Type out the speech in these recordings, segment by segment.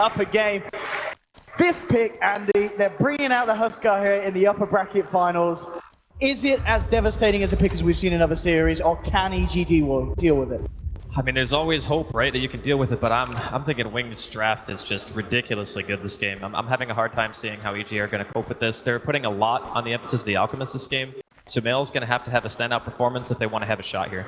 upper game. Fifth pick, Andy. They're bringing out the Huskar here in the upper bracket finals. Is it as devastating as a pick as we've seen in other series, or can EG deal with it? I mean, there's always hope, right, that you can deal with it, but I'm thinking Wings' draft is just ridiculously good this game. I'm having a hard time seeing how EG are going to cope with this. They're putting a lot on the emphasis of the Alchemist this game. Sumail's going to have a standout performance if they want to have a shot here.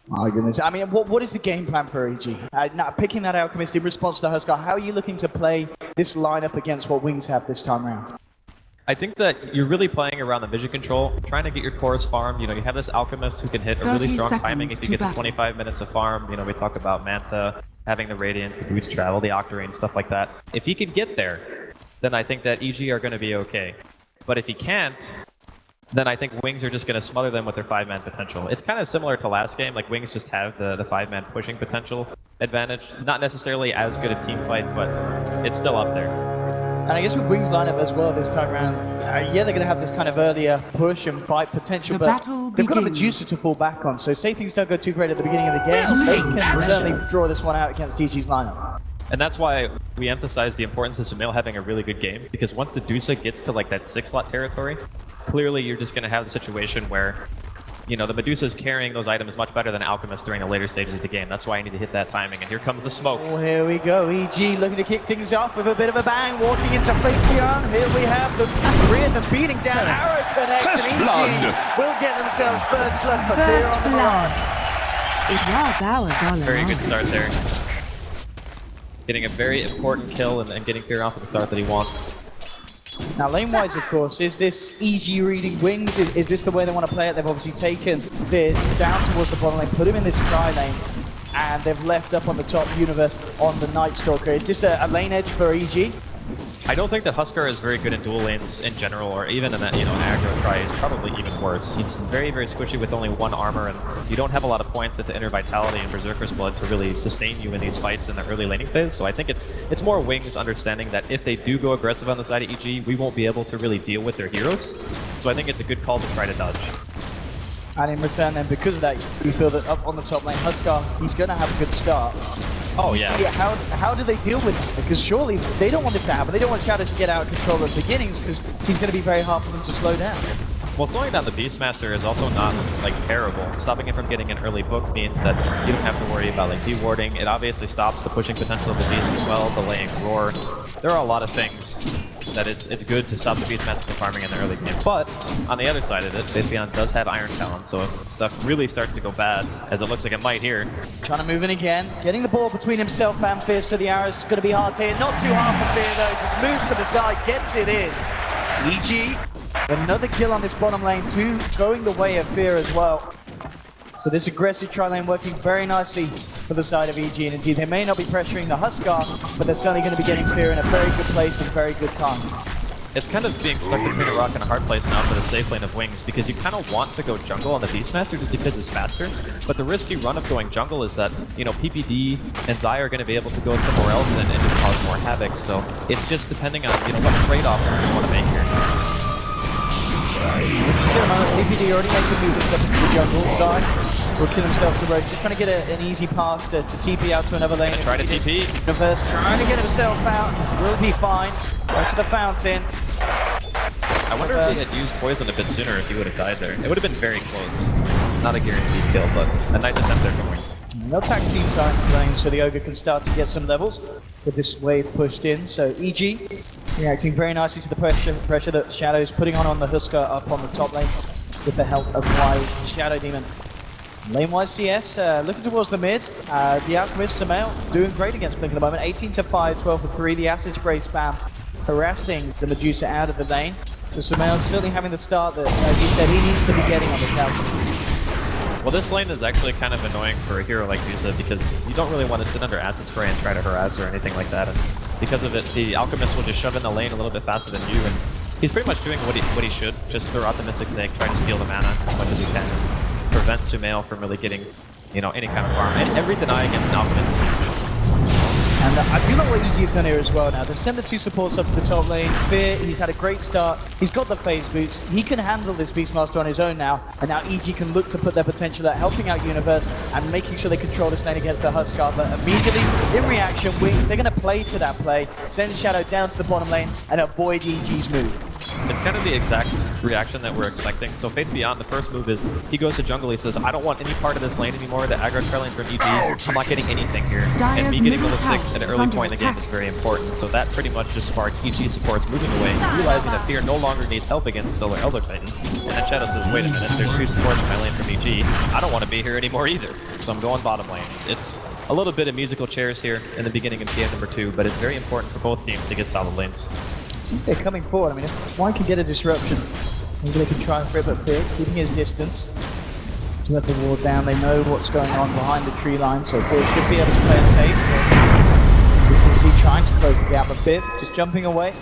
My goodness. I mean, what is the game plan for EG? Now, picking that Alchemist in response to the Huskar, how are you looking to play this lineup against what Wings have this time around? I think that you're really playing around the vision control, trying to get your cores farmed. You know, you have this Alchemist who can hit a really strong timing if you get to 25 minutes of farm. You know, we talk about Manta, having the Radiance, the boost travel, the Octarine, stuff like that. If he can get there, then I think that EG are going to be okay. But if he can't, then I think Wings are just going to smother them with their 5-man potential. It's kind of similar to last game, like Wings just have the 5-man pushing potential advantage. Not necessarily as good a team fight, but it's still up there. And I guess with Wings lineup as well this time around, yeah, they're going to have this kind of earlier push and fight potential, but they've got a Medusa to fall back on. So say things don't go too great at the beginning of the game, they can certainly draw this one out against EG's lineup. And that's why we emphasize the importance of Sumail having a really good game, because once the Medusa gets to like that 6-slot territory, clearly you're just going to have the situation where, you know, the Medusa is carrying those items much better than Alchemist during the later stages of the game. That's why you need to hit that timing, and here comes the smoke. Oh, here we go. EG looking to kick things off with a bit of a bang, walking into Fleetbeyond. Here we have the Rhythm beating down Arrow Connect, and EG will get themselves first blood for Fear on the blood. It was ours all along. Very good start there. Getting a very important kill and getting Fear off at the start that he wants. Now, lane-wise, of course, is this EG reading Wings? Is this the way they want to play it? They've obviously taken Fear down towards the bottom lane, put him in this sky lane, and they've left up on the top Universe on the Night Stalker. Is this a lane edge for EG? I don't think that Huskar is very good in dual lanes in general, or even in that, you know, aggro try is probably even worse. He's very, very squishy with only 1 armor, and you don't have a lot of points at the Inner Vitality and Berserker's Blood to really sustain you in these fights in the early laning phase. So I think it's more Wings understanding that if they do go aggressive on the side of EG, we won't be able to really deal with their heroes. So I think it's a good call to try to dodge. And in return then, because of that, you feel that up on the top lane, Huskar, he's going to have a good start. Oh, yeah. How do they deal with it? Because surely they don't want this to happen. They don't want Shadow to get out of control at the beginnings, because he's going to be very hard for them to slow down. Well, slowing down the Beastmaster is also not, like, terrible. Stopping it from getting an early book means that you don't have to worry about, like, dewarding. It obviously stops the pushing potential of the Beast as well, delaying Roar. There are a lot of things that it's good to stop the Beastmaster from farming in the early game. But, on the other side of it, Faithion does have Iron Talon, so if stuff really starts to go bad, as it looks like it might here. Trying to move in again, getting the ball between himself and Fear, so the arrow's going to be hard to hit. Not too hard for Fear, though, just moves to the side, gets it in. EG, another kill on this bottom lane too, going the way of Fear as well. So this aggressive tri lane working very nicely for the side of EG, and indeed they may not be pressuring the Huskar, but they're certainly going to be getting Fear in a very good place and very good time. It's kind of being stuck between a rock and a hard place now for the safe lane of Wings, because you kind of want to go jungle on the Beastmaster just because it's faster, but the risky run of going jungle is that, you know, PPD and Zai are going to be able to go somewhere else and just cause more havoc, so it's just depending on, you know, what trade-off you want to make here. See at the moment, PPD already making movements up into the jungle side. Will kill himself to the road, just trying to get an easy pass to TP out to another lane. Try to TP. Universe trying to get himself out, will be fine. Right to the fountain. I wonder if he had used poison a bit sooner if he would have died there. It would have been very close. Not a guaranteed kill, but a nice attempt there from Wings. No tag team time to lane, so the Ogre can start to get some levels with this wave pushed in. So EG reacting very nicely to the pressure that Shadow's putting on the Huskar up on the top lane with the help of Wise Shadow Demon. Lane-wise CS, looking towards the mid, the Alchemist Sumail doing great against Blink at the moment, 18 to 5, 12 for 3, the Acid Spray spam harassing the Medusa out of the lane. So Sumail certainly having the start that, as he said, he needs to be getting on the Alchemist. Well, this lane is actually kind of annoying for a hero like Medusa because you don't really want to sit under Acid Spray and try to harass or anything like that, and because of it, the Alchemist will just shove in the lane a little bit faster than you, and he's pretty much doing what he should, just throw out the Mystic Snake, try to steal the mana as much as he can. Prevent Sumail from really getting, you know, any kind of farm. And every deny against an Alchemist is huge. And I do like what EG have done here as well now. They've sent the two supports up to the top lane. Fear, he's had a great start. He's got the phase boots. He can handle this Beastmaster on his own now. And now EG can look to put their potential at helping out Universe and making sure they control this lane against the Huskar. But immediately, in reaction, Wings, they're going to play to that play, send Shadow down to the bottom lane and avoid EG's move. It's kind of the exact reaction that we're expecting. So Faith Beyond, the first move is he goes to jungle, he says, I don't want any part of this lane anymore, the aggro trailing from EG, I'm not getting anything here. And me getting level 6 at an early point in the game is very important. So that pretty much just sparks EG supports moving away, realizing that Fear no longer needs help against the Solar Elder Titan. And then Shadow says, wait a minute, there's two supports in my lane from EG, I don't want to be here anymore either. So I'm going bottom lane. It's a little bit of musical chairs here in the beginning of PM number 2, but it's very important for both teams to get solid lanes. See if they're coming forward. I mean, if one can get a disruption, maybe they can try and rip it Fear, keeping his distance. To let the wall down, they know what's going on behind the tree line, so Fear should be able to play it safe. You can see trying to close the gap a bit, just jumping away.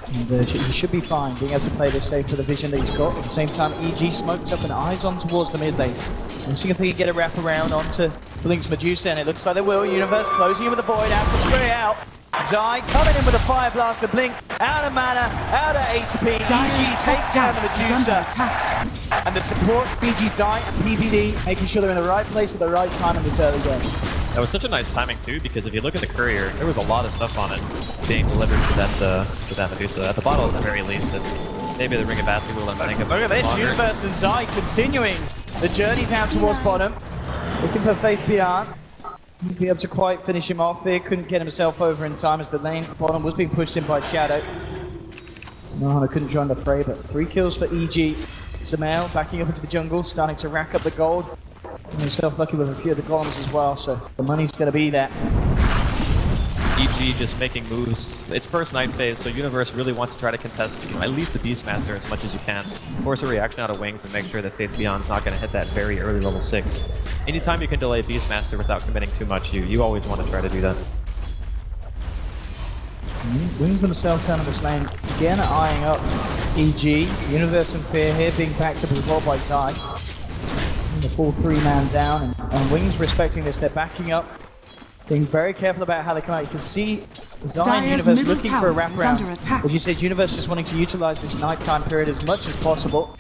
And he should be fine, being able to play this safe for the vision that he's got. At the same time, EG smoked up and eyes on towards the mid lane. And seeing if they can get a wrap around onto Blink's Medusa, and it looks like they will. Universe closing in with the Void, out to spray out. Zai coming in with a Fire Blaster, Blink out of mana, out of HP. EG take down the Medusa. And the support, BG Zai and PVD, making sure they're in the right place at the right time in this early game. That was such a nice timing too, because if you look at the courier, there was a lot of stuff on it being delivered to that Medusa. At the bottom at the very least, and maybe the Ring of Bastion will let think of. Look at this, Universe and Zai continuing the journey down towards bottom. Looking for Faith Beyond. Wouldn't be able to quite finish him off here. Couldn't get himself over in time as the lane bottom was being pushed in by Shadow. Mahana couldn't join the fray, but 3 kills for EG. Samael backing up into the jungle, starting to rack up the gold. And himself lucky with a few of the golems as well, so the money's going to be there. EG just making moves. It's first night phase, so Universe really wants to try to contest at least the Beastmaster as much as you can. Force a reaction out of Wings and make sure that Faith Beyond's not going to hit that very early level 6. Anytime you can delay Beastmaster without committing too much, you always want to try to do that. Wings themselves down in this lane, again eyeing up EG. Universe and Fear here being backed up as well by Zai. The full 3-man down, and Wings respecting this, they're backing up. Being very careful about how they come out. You can see Zai and Universe looking for a wraparound. As you said, Universe just wanting to utilize this nighttime period as much as possible.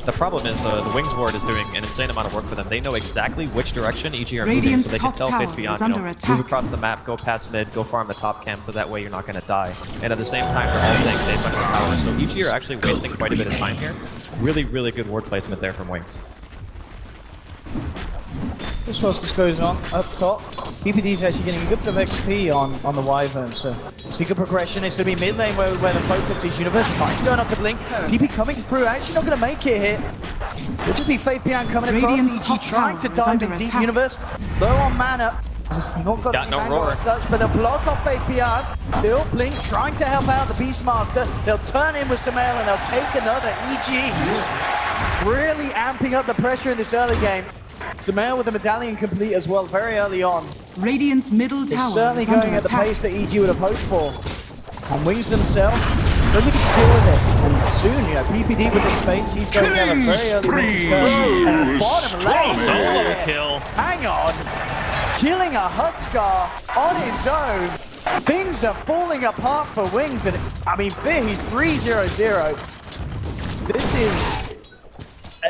The problem is the Wings ward is doing an insane amount of work for them. They know exactly which direction EG are moving, so they can tell Faith Beyond, move across the map, go past mid, go farm the top camp, so that way you're not going to die. And at the same time, they're all staying safe under power. So EG are actually wasting quite a bit of time here. Really, really good ward placement there from Wings. Just whilst this goes on, up top, PPD's actually getting a good bit of XP on the Wyvern, so see good progression. It's going to be mid lane where the focus is. Universe trying to go up to Blink. TP coming through, actually not going to make it here. It'll just be Faith Beyond coming across. EG trying to dive in deep. Universe low on mana. Not got no roar as such, but they'll block off Faith Beyond. Still Blink trying to help out the Beastmaster. They'll turn in with Samael and they'll take another. EG really amping up the pressure in this early game. Samael with the medallion complete as well very early on. Radiant's middle tower is certainly going at the pace that EG would have hoped for. And Wings themselves, don't think it's deal with it. And soon, PPD with the space, he's going to have a very early dispersion. And bottom lane, kill. Hang on. Killing a Huskar on his own. Things are falling apart for Wings. And I mean, Fear, he's 3-0-0.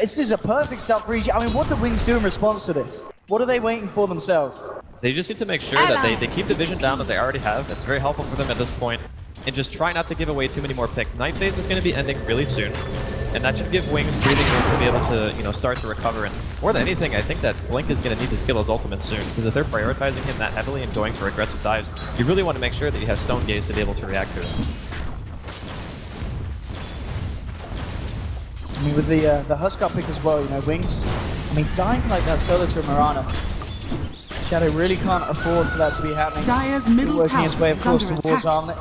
This is a perfect start for EG. I mean, what do Wings do in response to this? What are they waiting for themselves? They just need to make sure that they keep the vision down that they already have. That's very helpful for them at this point. And just try not to give away too many more picks. Night phase is going to be ending really soon. And that should give Wings breathing room to be able to, start to recover. And more than anything, I think that Blink is going to need to skill his ultimate soon. Because if they're prioritizing him that heavily and going for aggressive dives, you really want to make sure that you have Stone Gaze to be able to react to it. I mean, with the Huskar pick as well, Wings, I mean, dying like that solo to Mirana. Shadow really can't afford for that to be happening. Dire's middle working tower his way, of course, towards attack. Armlet.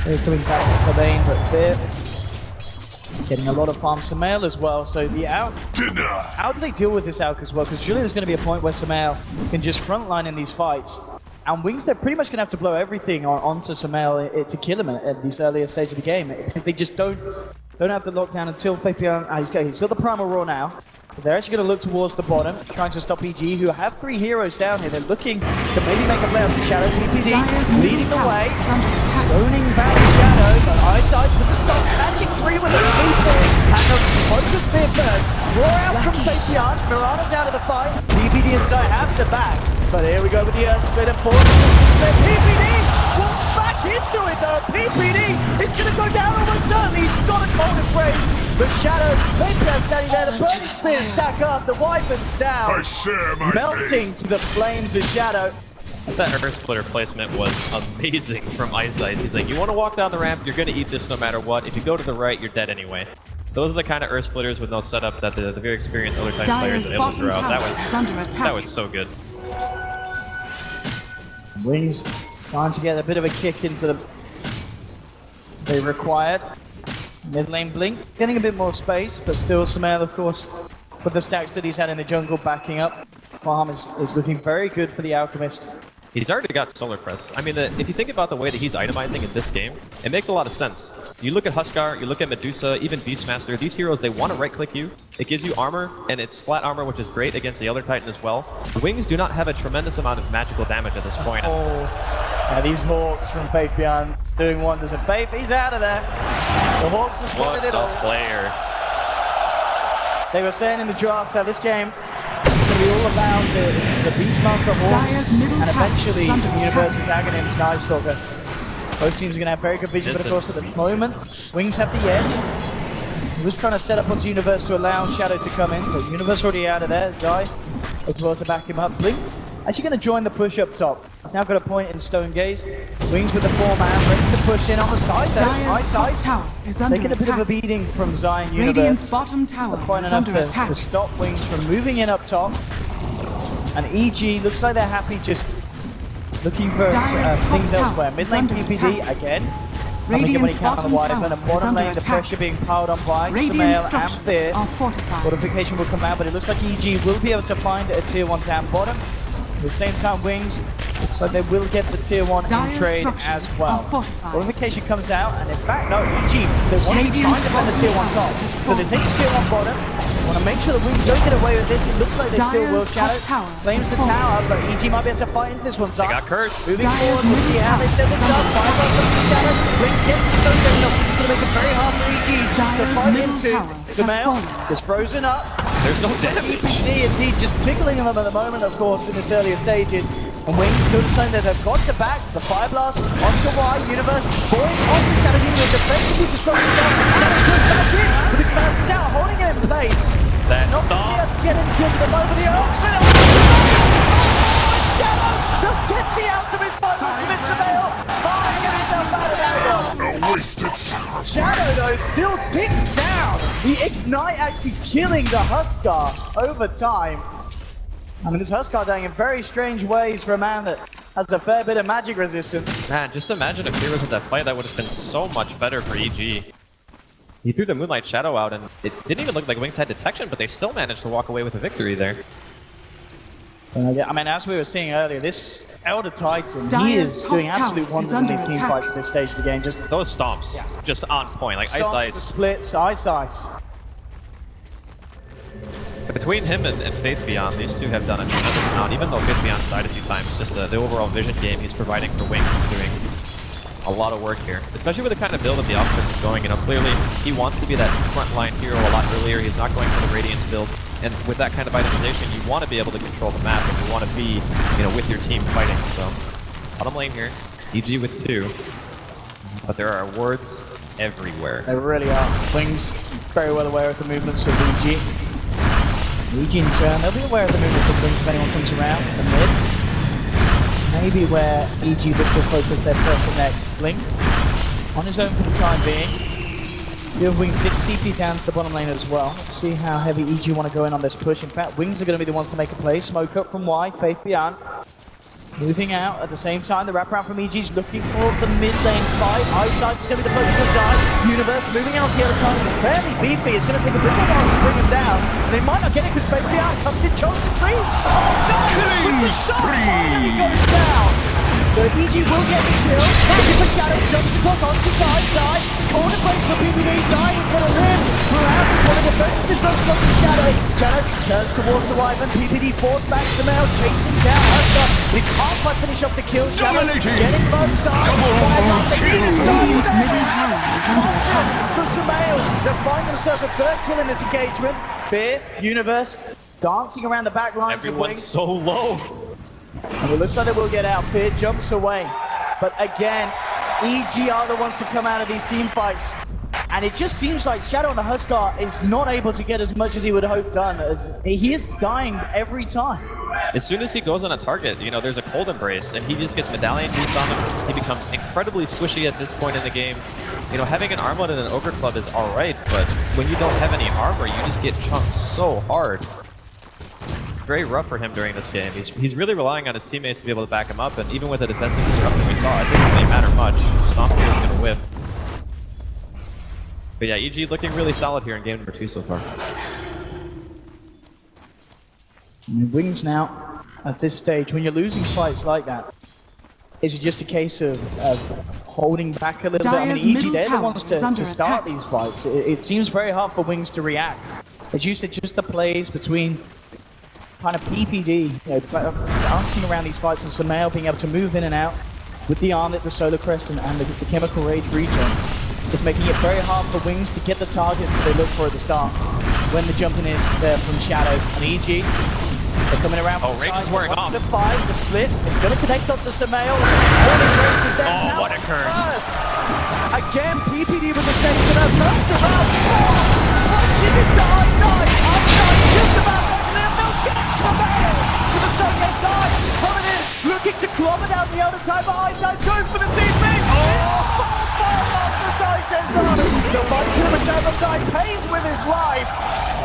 They're coming back into lane, but Fear getting a lot of farm. Samael as well, so the out. How do they deal with this out as well? Because surely there's going to be a point where Samael can just frontline in these fights. And Wings, they're pretty much going to have to blow everything onto Samael to kill him at this earlier stage of the game. If they just don't have the lockdown until Faith Beyond. Okay, he's got the Primal Roar now. They're actually going to look towards the bottom, trying to stop EG, who have 3 heroes down here. They're looking to maybe make a play onto Shadow. PPD leading the way, zoning back Shadow, but Eyesight with the stop. Magic 3 with a sleeper, and the focus spear first. Roar out from Fabian. Mirana's out of the fight. PPD and Zai have to back, but here we go with the Earth Split and forcing them to split. PPD walks back into it though. PPD is going to go down almost certainly. He's got a golden praise. But Shadow, Fabian standing there. The burning spears stack up. The Wyvern's down, melting to the flames of Shadow. That Earth Splitter placement was amazing from Ice Ice. He's like, you want to walk down the ramp, you're going to eat this no matter what. If you go to the right, you're dead anyway. Those are the kind of Earth Splitters with no setup that the very experienced other type players are able to throw out. That was so good. Wings trying to get a bit of a kick into the... They required. Mid lane Blink, getting a bit more space, but still Sumail, of course, with the stacks that he's had in the jungle backing up. Farm is looking very good for the Alchemist. He's already got Solar Crest. I mean, if you think about the way that he's itemizing in this game, it makes a lot of sense. You look at Huskar, you look at Medusa, even Beastmaster, these heroes, they want to right-click you. It gives you armor, and it's flat armor, which is great against the other Titan as well. The Wings do not have a tremendous amount of magical damage at this point. Oh, yeah, these Hawks from Faith Beyond doing wonders. And Faith, he's out of there. The Hawks have spotted it all. What a player. They were saying in the draft how this game it's going to be all about the Beastmaster Hawks and eventually the Universe's Aghanim Night Stalker. Both teams are going to have very good vision, but of course at the moment, Wings have the edge. He was trying to set up onto Universe to allow Shadow to come in, but Universe already out of there. Zai as well to back him up. Blink actually going to join the push up top. He's now got a point in Stone Gaze. Wings with the 4-man, ready to push in on the side though. Ice taking a bit of a beating from Zai and Universe. Radiant's bottom tower Point is enough under attack. to stop Wings from moving in up top. And EG looks like they're happy just looking for things elsewhere. Mid lane PPD again. Radiant's bottom tower tower and bottom lane, the pressure being piled on by Sumail and Fear. are fortified. Fortification will come out, but it looks like EG will be able to find a tier 1 down bottom. At the same time, Wings looks like they will get the tier 1 in trade as well. Fortification comes out, and in fact, no, EG, they want to try and defend the tier 1 top. So they take the tier 1 bottom. Want to make sure the Wings don't get away with this. It looks like they still will. Shadow claims the tower, but EG might be able to fight into this one. They got cursed. Moving forward, we'll see how they set this up. 5 up to Shadow. Blink gets the stone down. This is going to make it very hard for EG to fight into. Sumail is frozen up. There's no damage. EPD indeed just tickling them at the moment, of course, in this earlier stages. And Wings still saying that they've got to back the Fire Blast onto Y. Universe falling off the Shadow Universe, defensively disrupting himself. Shadow goes back in, but the Curse is out, holding it in place. That not stop. able to get in because of them over the open. Shadow to get the ultimate focus of Sumail. Get himself out of that. Shadow though still ticks down. The Ignite actually killing the Huskar over time. I mean, this Huskar dying in very strange ways for a man that has a fair bit of magic resistance. Man, just imagine if he was at that fight, that would have been so much better for EG. He threw the Moonlight Shadow out, and it didn't even look like Wings had detection, but they still managed to walk away with a victory there. I mean, as we were seeing earlier, this Elder Titan, he is doing absolute wonders in these team fights at this stage of the game. Just those stomps, just on point, like stomps, Ice Ice. The splits, Ice. Between him and Faith Beyond, these two have done a tremendous amount, even though Faith Beyond died a few times. Just the overall vision game he's providing for Wings is doing a lot of work here, especially with the kind of build that the Alchemist is going. You know, clearly he wants to be that frontline hero a lot earlier. He's not going for the Radiance build, and with that kind of itemization, you want to be able to control the map, and you want to be, you know, with your team fighting. So, bottom lane here, EG with 2, but there are wards everywhere. They really are. Wings very well aware of the movements of EG. EG in turn, they'll be aware of the movements of Wings if anyone comes around the mid. Maybe where EG looks to focus their pressure next. Blink on his own for the time being. The other Wings did TP down to the bottom lane as well. See how heavy EG want to go in on this push. In fact, Wings are going to be the ones to make a play. Smoke up from Y, Faith Beyond. Moving out at the same time, the wraparound from EG's looking for the mid lane fight. Eyesight's going to be the focus of the time. Universe moving out the other time. It's fairly beefy. It's going to take a bit of while to bring him down. And they might not get it because Faith Beyond comes in, chokes the trees. Oh, no! With the shot, finally got us down. So EG will get the kill. Looking for Shadow, jumps across onto side. Corner place for PPD. Zai is going to live. Morale is one of the first destruction of the Shadow. Shadow turns towards the Wyvern. PPD forced back Samel, chasing down Huskar. But he can't quite finish off the kill. Shadow getting both sides. Radiant's middle tower is under attack. For Samel, they find themselves a third kill in this engagement. Fear, Universe, dancing around the back lines of Everyone's Wings. so low. And it looks like they will get out. Fear jumps away. But again, EG are the ones to come out of these team fights. And it just seems like Shadow on the Huskar is not able to get as much as he would hope done. As he is dying every time. As soon as he goes on a target, you know, there's a cold embrace, and he just gets medallion boost on him. He becomes incredibly squishy at this point in the game. You know, having an armlet and an ogre club is alright, but when you don't have any armor, you just get chunked so hard. It's very rough for him during this game. He's really relying on his teammates to be able to back him up, and even with the defensive disruption we saw, it didn't really matter much. Stomp here is going to whip. But yeah, EG looking really solid here in game number 2 so far. Wings now, at this stage, when you're losing fights like that, is it just a case of holding back a little bit? I mean, EG, they're the ones to start these fights. It seems very hard for Wings to react. As you said, just the plays between kind of PPD, you know, dancing around these fights, and Samel being able to move in and out with the armlet, the Solar Crest, and the Chemical Rage regen. It's making it very hard for Wings to get the targets that they look for at the start when the jumping is there from Shadow. And EG, they're coming around from the Rage side. is wearing off. The 5, the split. It's going to connect onto Samel. Oh, what a curse. Again, PPD with the sensor now. Turns around. Force! Watching it die. Nice. Just about there. They'll get Samel with the Stargate time. Coming in. Looking to clobber down the other time. But Eyeside's going for the TP. The Viking attack on side pays with his life.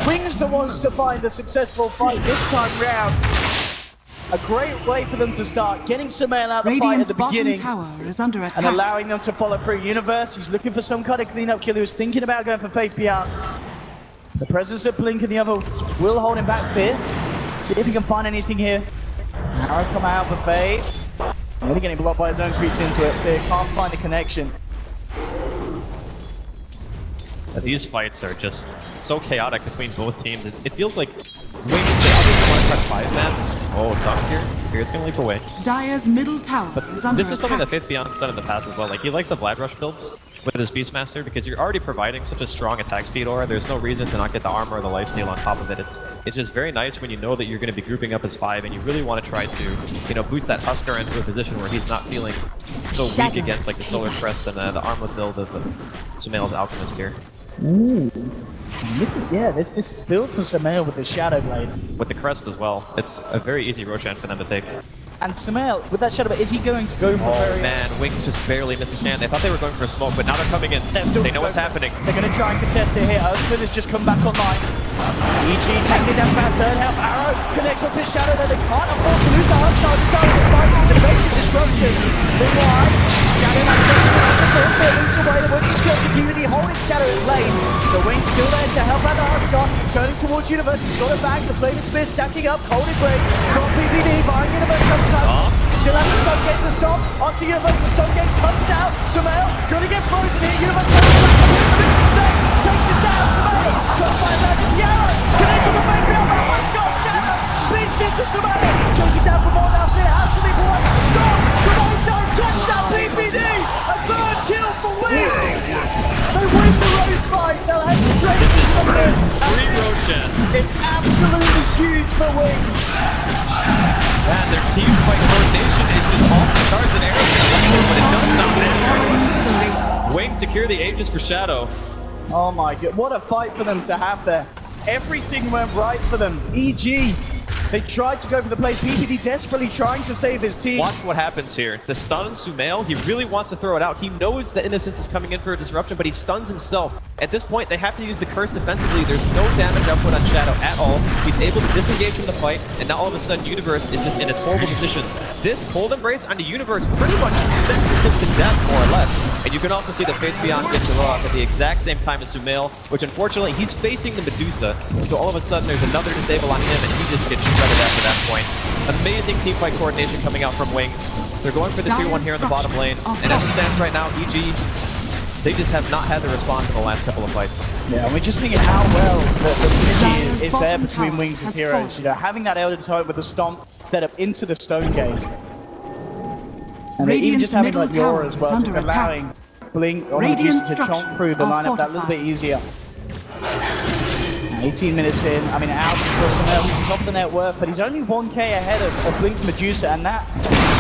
Wings the ones to find the successful fight this time round. A great way for them to start getting Samel out of the fight at the beginning tower is under attack. and allowing them to follow through. Universe, he's looking for some kind of cleanup kill. He was thinking about going for Faith Beyond. The presence of Blink and the other will hold him back. Fear. See if he can find anything here. Arrow come out for Faith. Only getting blocked by his own creeps into it. Fear can't find a connection. These fights are just so chaotic between both teams. It feels like Wings, they obviously want to try 5-man. Oh, Dunk here. Fear's gonna leap away. Dire's middle tower is under This is something attack. that Faith Beyond's done in the past as well. Like, he likes the Vlad Rush build with his Beastmaster because you're already providing such a strong attack speed aura. There's no reason to not get the armor or the lifesteal on top of it. It's just very nice when you know that you're going to be grouping up as 5 and you really want to try to, you know, boost that Huskar into a position where he's not feeling so weak against like the Solar Crest and the armlet build of Sumail's Alchemist here. Ooh. This build for Samel with the Shadow Blade. With the crest as well. It's a very easy Roshan for them to take. And Samel, with that Shadow Blade, is he going to go for Oh man, Wings just barely missed a stand. They thought they were going for a smoke, but now they're coming in. They know what's happening. They're going to try and contest it here. Huskar has just come back online. EG taking down that third health. Arrow connects onto Shadow that they can't afford to lose the Huskar. The start of this fight is the basic disruption. Meanwhile, Shadow has to pull their roots away. The Wings skills the community holding Shadow in place. The Wings still there to help out the Huskar. Turning towards Universe, he's got it back. The Flaming Spear stacking up. Cold embrace from PPD. Behind Universe comes out. Still has the stun gate to stop. Onto Universe, the stun gate comes out. Samel gonna get frozen here. Universe takes it down. Samel trying to find out the arrow. Connects on the main ground. Huskar Shadow beats into Samel. Chasing down from all out there. Has to be boy. Stop. From all sides. Touchdown PPD. A third kill for Wings. They win the race fight. They'll head straight to Samel. Free Roshan. It's absolutely huge for Wings. Man, their team fight coordination is just off the charts and arrows but it does not matter. Wings secure the Aegis for Shadow. Oh my god, what a fight for them to have there. Everything went right for them. EG, they tried to go for the play. PPD desperately trying to save his team. Watch what happens here. The stun Sumail, he really wants to throw it out. He knows that Innocence is coming in for a disruption, but he stuns himself. At this point, they have to use the curse defensively. There's no damage output on Shadow at all. He's able to disengage from the fight, and now all of a sudden Universe is just in its horrible position. This cold embrace on the Universe pretty much sentences him to death, more or less. And you can also see that Faith Beyond gets the rock at the exact same time as Sumail, which unfortunately, he's facing the Medusa. So all of a sudden, there's another disable on him, and he just gets shredded after that point. Amazing team fight coordination coming out from Wings. They're going for the tier 1 here in the bottom lane. And as it stands right now, EG, they just have not had the response in the last couple of fights. Yeah, and we're just seeing how well the synergy is there between Wings and heroes. You know, having that Elder Turret with the Stomp set up into the Stone Gate. And even just having like the Aura as well, just allowing Blink or Medusa to chomp through the lineup that little bit easier. 18 minutes in, I mean, out for Samel, he's top of the net worth, but he's only 1k ahead of Blink's Medusa, and that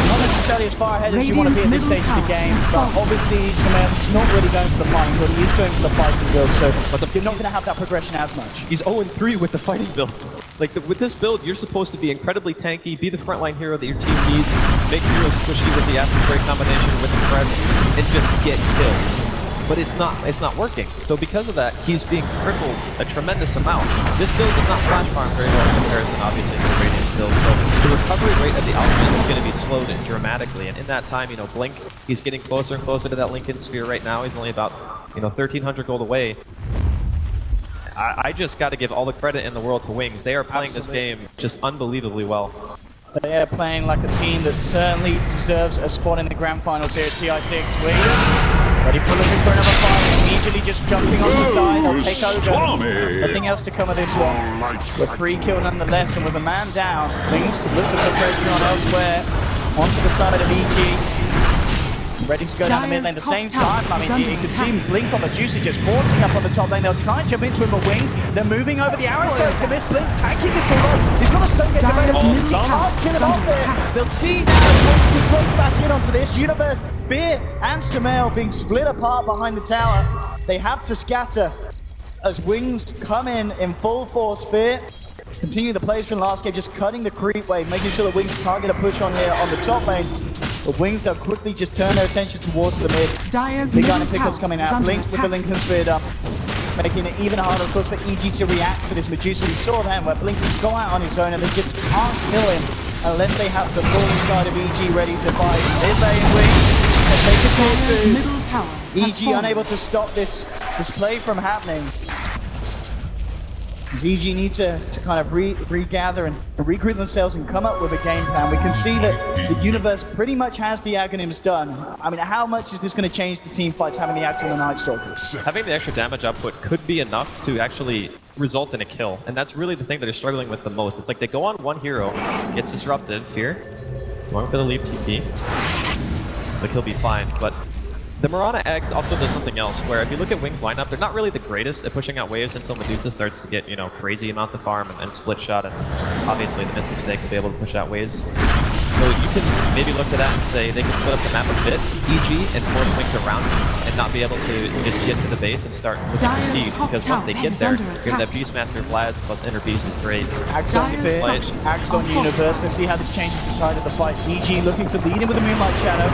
not necessarily as far ahead as you want to be at this stage of the game, but obviously Samel's not really going for the fighting build, he is going for the fighting build, so you're not going to have that progression as much. He's 0-3 with the fighting build. Like, with this build, you're supposed to be incredibly tanky, be the frontline hero that your team needs, make heroes squishy with the Acid Spray combination with the press, and just get kills. But it's not working. So because of that, he's being crippled a tremendous amount. This build does not flash farm very well in comparison, obviously, to the Radiance build. So the recovery rate of the Alchemist is going to be slowed dramatically. And in that time, you know, Blink, he's getting closer and closer to that Lincoln Sphere right now. He's only about, 1,300 gold away. I just got to give all the credit in the world to Wings. They are playing this game just unbelievably well. They are playing like a team that certainly deserves a spot in the grand finals here at TI6. Ready for looking for another fight, immediately just jumping onto the side, they'll take over. Nothing else to come of this one. With 3 kill nonetheless, and with a man down, Wings could look to put pressure on elsewhere, onto the side of EG. Ready to go down the mid lane at the same time. I mean, you can see Blink on Medusa just forcing up on the top lane. They'll try and jump into him, but Wings, they're moving over. The arrow's going to miss. Blink tanking this one low. He's got a stone gate available. Can't kill him off there. They'll see now Wings can close back in onto this. Universe, Beer and Samel being split apart behind the tower. They have to scatter as Wings come in full force. Beer continuing the plays from last game, just cutting the creep wave, making sure the Wings can't get a push on here on the top lane. The Wings, they'll quickly just turn their attention towards the mid. Big gun and pickups coming out. Blink with the Lincoln Sphere up, making it even harder, of course, for EG to react to this Medusa. We saw then where Blink can go out on his own and they just can't kill him unless they have the full side of EG ready to fight. Mid lane Wings, they take it 2-2. EG unable to stop this play from happening. As EG need to kind of regather and regroup themselves and come up with a game plan. We can see that the Universe pretty much has the Aghanims done. I mean, how much is this going to change the team fights, having the Axe on the Night Stalker? Having the extra damage output could be enough to actually result in a kill. And that's really the thing that they're struggling with the most. It's like they go on one hero, gets disrupted, Fear, going for the leap TP. Looks like he'll be fine, but the Mirana Eggs also does something else, where if you look at Wings' lineup, they're not really the greatest at pushing out waves until Medusa starts to get, crazy amounts of farm and split shot, and obviously the Mystic Snake will be able to push out waves. So you can maybe look to that and say they can split up the map a bit, EG, and force Wings around and not be able to just get to the base and start looking for siege, because once they get there, you're going to have Beastmaster Vlad's plus Inner Beast is great. Axe on Fear, Axe on Universe. Let's see how this changes the tide of the fight. EG looking to lead in with the Moonlight Shadow,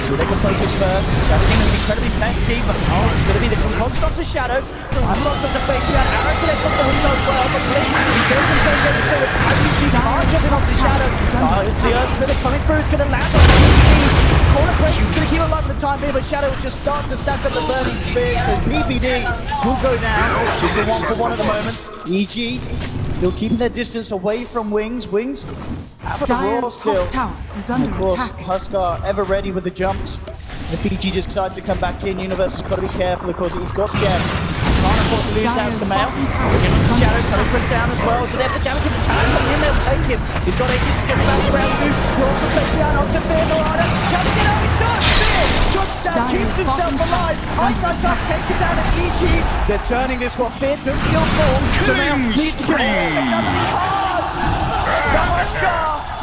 so they can focus first. Shadow's going to be incredibly pesky, but it's going to be the constant onto Shadow. I'm lost onto Fake Down. Arrow connects onto Huskar as well, but Blink, he goes to stay ready, so it's EG can't get it onto Shadow. It's the Earth Spirit coming through, it's going to land on PPD. Corner pressure is going to keep it alive for the time being, but Shadow will just start to stack up the burning spears, so PPD will go down. Just a 1-for-1 at the moment. EG still keeping their distance away from Wings. Wings have a roar still. And of course, Huskar ever ready with the jumps. If EG just decides to come back in, Universe has got to be careful, of course. He's got Gem. Can't afford to lose down Samel. Give him some Shadow, so he puts down as well. Do they have the damage of the challenge coming in? They'll take him. He's got Aegis skipping back to round 2. Rolls the play down onto Fear Mirana. Can he get out? He does! Fear! Jumps down, keeps himself alive. High guns up, takes it down at EG. They're turning this one. Fear does still fall. Samel needs to get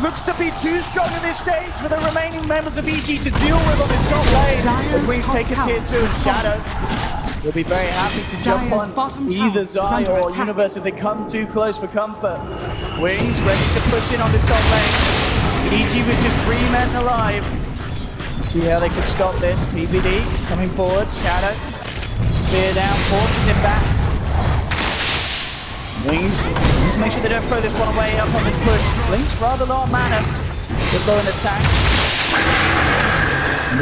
looks to be too strong at this stage for the remaining members of EG to deal with on this top lane. As Wings take a tier 2 and Shadow will be very happy to jump on either Zai or Universe if they come too close for comfort. Wings ready to push in on this top lane. EG with just 3 men alive. See how they can stop this. PPD coming forward. Shadow. Spear down, forces him back. Wings need to make sure they don't throw this one away up on this push. Blink's rather low on mana. Good low in attack.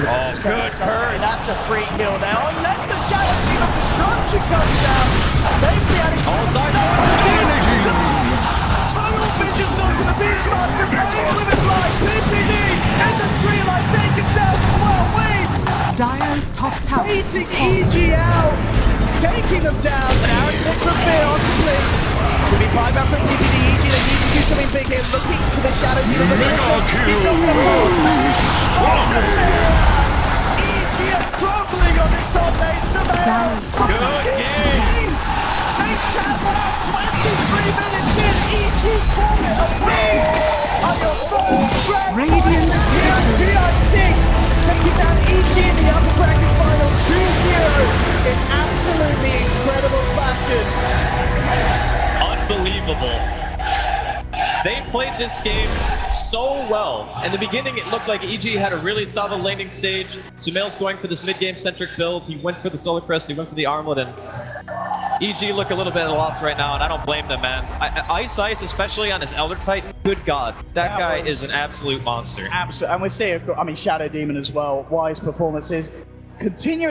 Oh, good turn. That's a free kill there. Oh, let the Shadow Beam of Destruction comes down. They've created all sides. Total visions onto to the Beastmaster, playing with his life. PPD in the tree line, taking down 12 waves. Dire's top tower is Beating falling. EG out, taking them down. Now it's Nick from Fear onto Blitz. It's going to be 5 out from PPD. EG, they need to do something big here. Looking to the shadow dealer. He's not going to fall. EG are crumbling on this top lane. Dire's top tower is falling. They tap out 23 minutes in. EG call it a win. On your first grand Radiant victory. TI6 taking down EG in the upper bracket finals 2-0 in absolutely incredible fashion. Unbelievable. They played this game so well. In the beginning, it looked like EG had a really solid landing stage. Sumail's going for this mid-game centric build. He went for the Solar Crest, he went for the Armlet, and EG look a little bit at a loss right now, and I don't blame them, man. Ice, especially on his Elder Titan, good God. That guy is an absolute monster. Absolutely. And we're seeing, I mean, Shadow Demon as well. Wise performances. Continue.